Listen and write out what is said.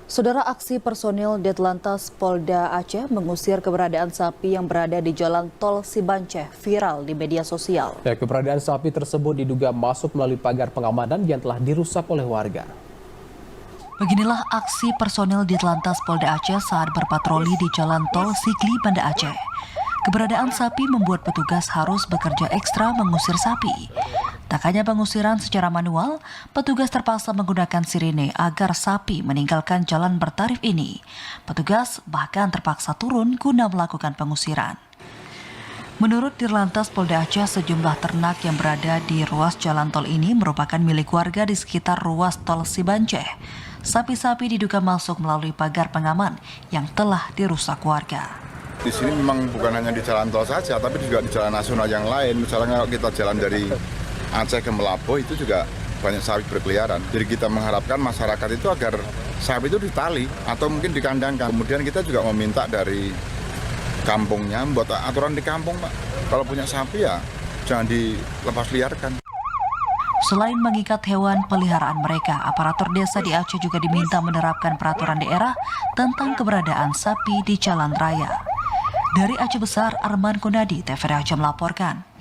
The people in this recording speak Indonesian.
Saudara, aksi personil Ditlantas Polda Aceh mengusir keberadaan sapi yang berada di Jalan Tol Sibanceh viral di media sosial. Keberadaan sapi tersebut diduga masuk melalui pagar pengamanan yang telah dirusak oleh warga. Beginilah aksi personil Ditlantas Polda Aceh saat berpatroli di Jalan Tol Sigli, Banda Aceh. Keberadaan sapi membuat petugas harus bekerja ekstra mengusir sapi. Tak hanya pengusiran secara manual, petugas terpaksa menggunakan sirine agar sapi meninggalkan jalan bertarif ini. Petugas bahkan terpaksa turun guna melakukan pengusiran. Menurut Dirlantas Polda Aceh, sejumlah ternak yang berada di ruas jalan tol ini merupakan milik warga di sekitar ruas tol Sibanceh. Sapi-sapi diduga masuk melalui pagar pengaman yang telah dirusak warga. Di sini memang bukan hanya di jalan tol saja, tapi juga di jalan nasional yang lain. Misalnya kalau kita jalan dari Aceh ke Melabuh itu juga banyak sapi berkeliaran. Jadi kita mengharapkan masyarakat itu agar sapi itu ditali atau mungkin dikandangkan. Kemudian kita juga meminta dari kampungnya buat aturan di kampung, Pak. Kalau punya sapi ya jangan dilepas liarkan. Selain mengikat hewan peliharaan mereka, aparatur desa di Aceh juga diminta menerapkan peraturan daerah tentang keberadaan sapi di jalan raya. Dari Aceh Besar, Arman Kunadi, TVRI Aceh melaporkan.